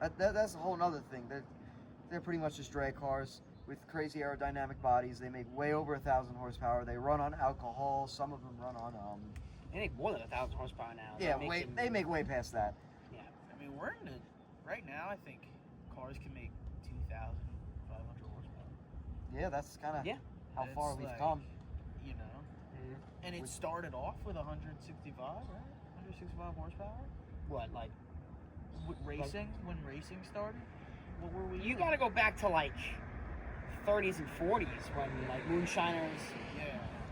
That's a whole other thing. They're pretty much just drag cars with crazy aerodynamic bodies. They make way over 1,000 horsepower. They run on alcohol. Some of them run on They make more than 1,000 horsepower now. Yeah, they make way past that. Yeah. I mean, we're in the right now. I think cars can make 2,500 horsepower. Yeah, that's kind of how It's far we've like, come. You know, and it started off with 165, right? 165 horsepower. What, like? Racing, when racing started, what were we? You got to go back to like 30s and 40s when like moonshiners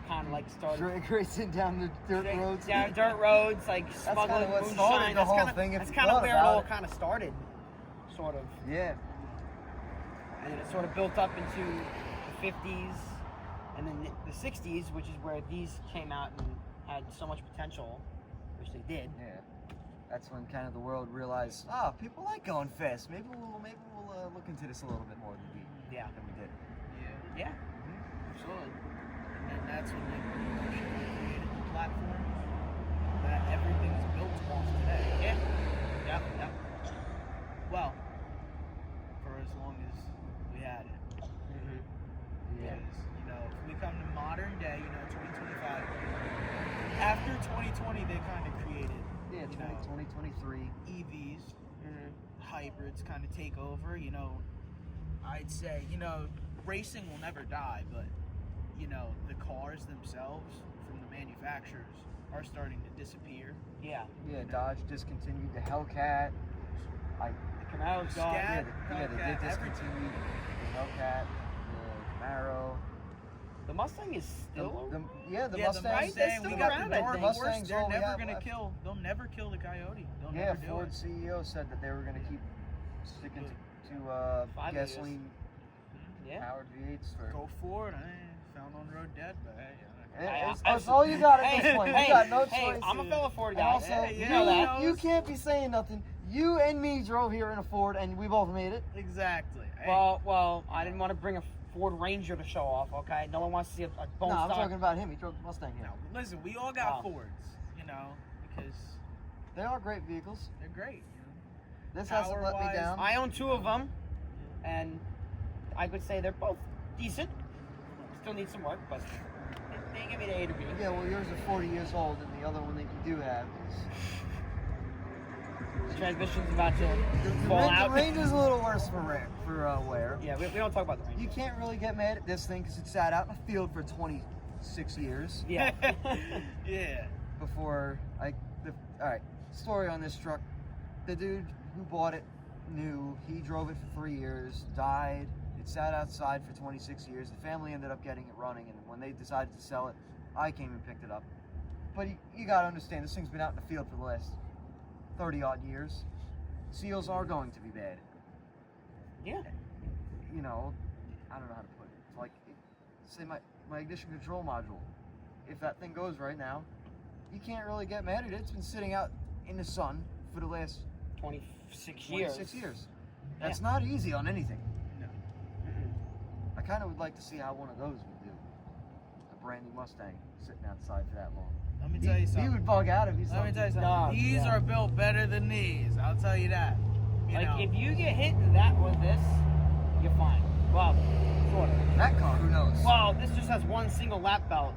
kind of like started Racing down the dirt roads. Down dirt roads, like smuggling what moonshine. started the whole thing. That's kind of where it all kind of started, sort of. Yeah. And then it sort of built up into the 50s, and then the 60s, which is where these came out and had so much potential, which they did. Yeah. That's when kind of the world realized, people like going fast. Maybe we'll look into this a little bit more than we did. Yeah. Absolutely. And then that's when they created the platform that everything is built off today. Yeah. Well, for as long as we had it. Yeah. Because, if we come to modern day, 2025, after 2020, they kind of created 2023 EVs, hybrids kind of take over. I'd say, racing will never die, but, the cars themselves from the manufacturers are starting to disappear. Yeah. Yeah, Dodge discontinued the Hellcat. The Camaro's gone. Scat, They Hellcat, did discontinue the Hellcat, the Camaro. The Mustang is still. The The Mustang. we got around, the I dark think. horse. Mustang's They're all we never have gonna left. kill. They'll never kill the Coyote. They'll Yeah, never do Ford it. CEO said that they were going to keep sticking to 5 years. gasoline Yeah. powered V8s for. Go Ford. Found on road dead, but hey. That's all you got at this point. You got no choice. Hey, I'm a fellow Ford And guy. also, you know that. you can't be saying nothing. You and me drove here in a Ford, and we both made it. Exactly. Hey, Well, I didn't want to bring a Ford Ranger to show off, okay? No one wants to see a bone No, I'm stock. talking about him. He drove the Mustang here. no, listen, we all got Oh. Fords, because They are great vehicles. they're great. This hasn't let me Power-wise, down. I own 2 of them, and I would say they're both decent. Still need some work, but they give me the A to B. Yeah, well, yours are 40 years old, and the other one that you do have is... The transmission's about to The fall out. range is a little worse for wear. Yeah, we don't talk about the Ranger. You can't really get mad at this thing because it sat out in the field for 26 years Yeah. Yeah. before Alright, story on this truck. The dude who bought it knew. He drove it for 3 years, died. It sat outside for 26 years. The family ended up getting it running, and when they decided to sell it, I came and picked it up. But you gotta understand, this thing's been out in the field for the last 30-odd years. Seals are going to be bad. Yeah. I don't know how to put it. It's like, say my ignition control module. If that thing goes right now, you can't really get mad at it. It's been sitting out in the sun for the last 26 26 years. That's not easy on anything. I kind of would like to see how one of those would do. A brand new Mustang sitting outside for that long. Let me tell you something. He would bug out if he's Let me tell you something. No, These are built better than these. I'll tell you that. If you get hit that with this, you're fine. Well, sort of. That car, who knows? Well, this just has one single lap belt,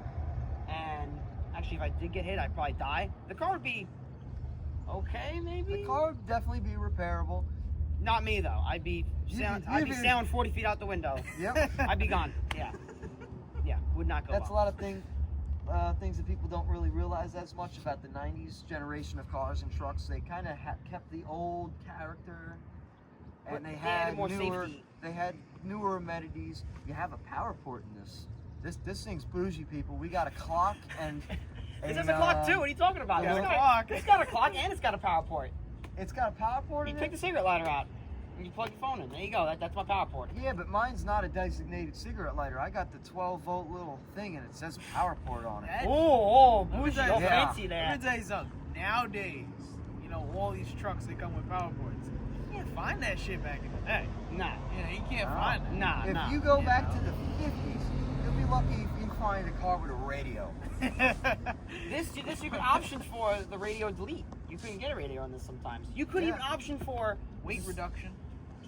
and actually, if I did get hit, I'd probably die. The car would be okay, maybe. The car would definitely be repairable. Not me though. I'd be sailing 40 feet out the window. Yep. I'd be gone. Yeah, would not go. That's well. a lot of things that people don't really realize as much about the 90s generation of cars and trucks. They kind of kept the old character, and they had more newer safety. they had newer amenities. You have a power port in this. This thing's bougie, people. We got a clock and This has a clock too. What are you talking about? Yeah, It's a got clock. It's got a clock and it's got a power port. It's got a power port You in take it. the cigarette lighter out and you plug your phone in. There you go. That's my power port. Yeah, but mine's not a designated cigarette lighter. I got the 12-volt little thing, and it says power port on it. Oh, Let me bougie, tell you oh, something. fancy Let there. me tell you something. Nowadays, all these trucks that come with power ports, you can't find that shit back in the day. Nah, You can't find it. nah, If nah. you go back to the 50s, you'll be lucky if you find a car with a radio. This you could option for the radio delete. You couldn't get a radio on this sometimes. You couldn't even option for Weight reduction.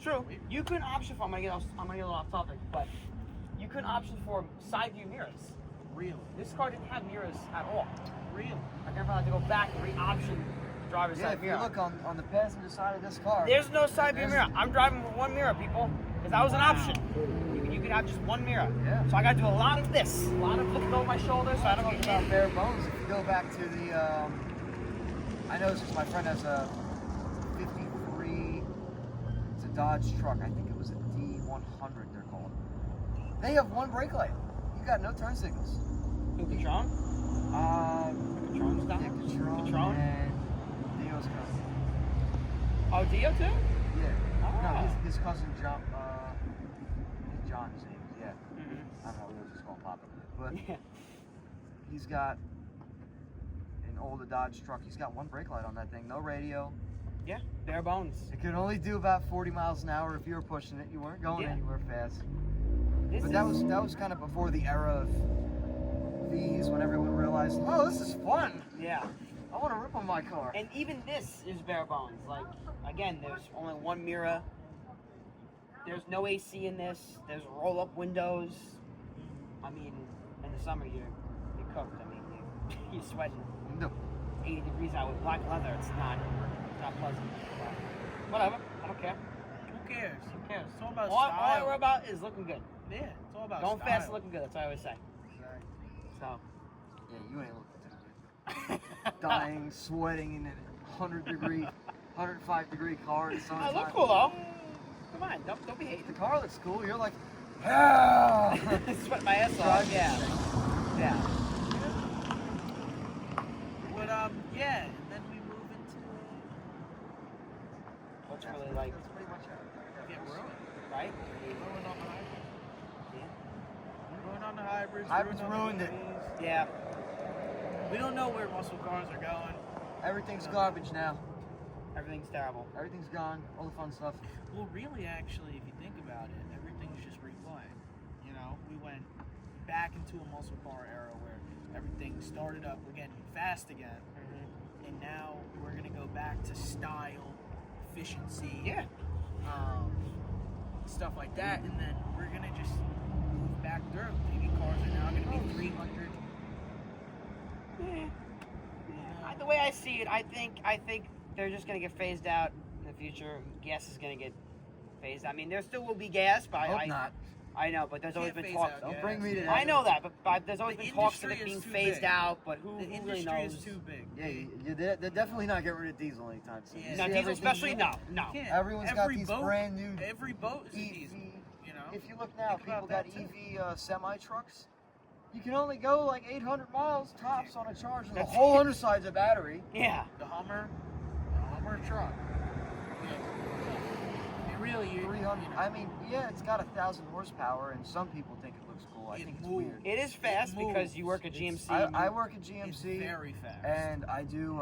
True. You couldn't option for. I'm gonna get a little off topic, but you couldn't option for side view mirrors. Really? This car didn't have mirrors at all. Really? I never had to go back and re-option driver's Yeah, side if you mirror. look on the passenger side of this car, There's no side view there's- mirror. I'm driving with one mirror, people, because that was an option. You could have just one mirror. Yeah. So I got to do a lot of this, a lot of looking over my shoulder, so I don't talking get about hit. bare bones. If you go back to the, I know since my friend has a 53, it's a Dodge truck. I think it was a D100. They're called. They have one brake light. You got no turn signals. Who, Patron? Patron stuff? Yeah, Patron Patron? and Dio's cousin. Oh, Dio too? Yeah. No, Oh. his cousin John. John's name. Yeah. Mm-hmm. I don't know. We were just going pop it, but Yeah. he's got an older Dodge truck. He's got one brake light on that thing. No radio. Yeah, bare bones. It could only do about 40 miles an hour if you were pushing it. You weren't going Yeah. anywhere fast. This But is, that was kind of before the era of V's, when everyone realized, oh, this is fun. yeah. I want to rip on my car. And even this is bare bones. Like, again, there's only one mirror. There's no AC in this. There's roll-up windows. I mean, in the summer you're cooked. I mean, you're sweating No. 80 degrees out with black leather. It's not pleasant. But whatever. I don't care. Who cares? Who cares? It's all about All I style. worry about is looking good. Yeah, it's all about Going style. fast and looking good. That's what I always say. So. Yeah, you ain't looking too good. Dying, sweating in a 100-degree, 105-degree car in the I summertime. look cool though. Come on, don't be The hating. car looks cool. You're like, yeah. Sweat my ass off. Drive Yeah. Yeah. But yeah, and then we move into What's really like, That's pretty much it. get ruined. right? Ruined on the hybrids. Yeah. Ruined on the hybrids. Hybrids on the ruined it. EVs. Yeah. We don't know where muscle cars are going. Everything's garbage now. Everything's terrible. Everything's gone. All the fun stuff. Well, really, actually, if you think about it, everything's just replaying. You know, we went back into a muscle car era where everything started up again fast again, and now we're gonna go back to style, efficiency, Yeah. stuff like that, and then we're gonna just move back through. Maybe cars are now gonna be 300. Yeah. The way I see it, I think they're just gonna get phased out in the future. Gas is gonna get phased. I mean, there still will be gas, but Hope not. I know, but there's always Can't been phase talks. out Don't gas. bring me to that. I know that, but there's always The been talks of industry it being is too phased big. out. But who The really industry knows? is too big. Yeah, they're definitely not getting rid of diesel anytime soon. Yeah. You No, see diesel everything- especially no. You can't. Everyone's got Every these boat, brand new Every boat is a EV. diesel. You know. If you look now, Think people about got that, too. EV semi trucks. You can only go like 800 miles tops on a charge, and the That's whole it. underside's a battery. Yeah. The Hummer truck. I mean, really, you 300. I mean, yeah, it's got 1,000 horsepower, and some people think it looks cool. I It think it's moves. weird. It is fast because moves. you work at It's- GMC. I work at It's GMC, very fast. and I do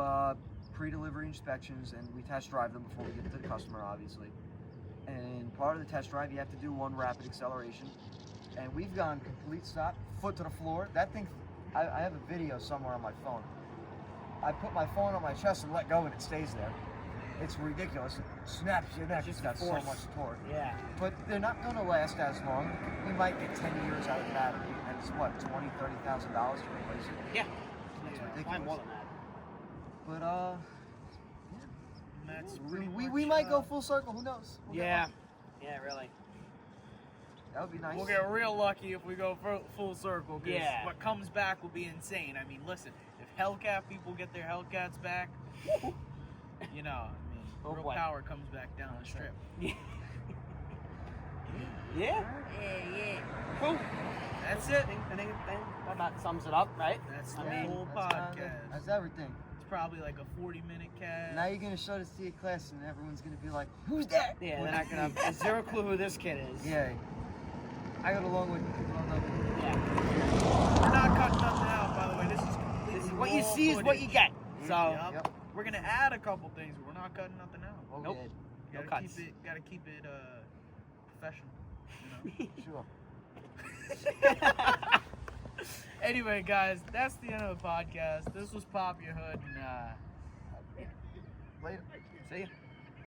pre-delivery inspections, and we test drive them before we get to the customer, obviously. And part of the test drive, you have to do one rapid acceleration, and we've gone complete stop, foot to the floor. That thing, I have a video somewhere on my phone. I put my phone on my chest and let go, and it stays there. It's ridiculous. It snaps your neck. It's It's just got so force. much torque. Yeah. But they're not going to last as long. We might get 10 years out of the battery, and it's what, $20,000, $30,000 to replace it. Yeah. It's Yeah. ridiculous. Probably more than that. But And that's we pretty we much, might go full circle. Who knows? We'll get Yeah. lucky. Yeah, really. That would be nice. We'll get real lucky if we go full circle. 'Cause Yeah. what comes back will be insane. I mean, listen, if Hellcat people get their Hellcats back, you know, I mean, Oh, real boy. power comes back down the strip. Yeah. Yeah. Cool. That's it. I think that about sums it up, right? That's I the mean, whole That's kinda- podcast. That's everything. It's probably like a 40-minute cast. Now you're gonna show this to your class, and everyone's gonna be like, "Who's that?" Yeah, they're not gonna have zero clue who this kid is. Yeah. I got along with people don't know. Yeah. We're not cutting nothing out, by the way. This is completely This is what you raw see is what you footage. get. So Yep. Yep. We're gonna add a couple things, but we're not cutting nothing out. Oh, Nope. yeah, No Gotta cuts. keep it professional. You know? sure. Anyway, guys, that's the end of the podcast. This was Pop Your Hood, and Later. see ya.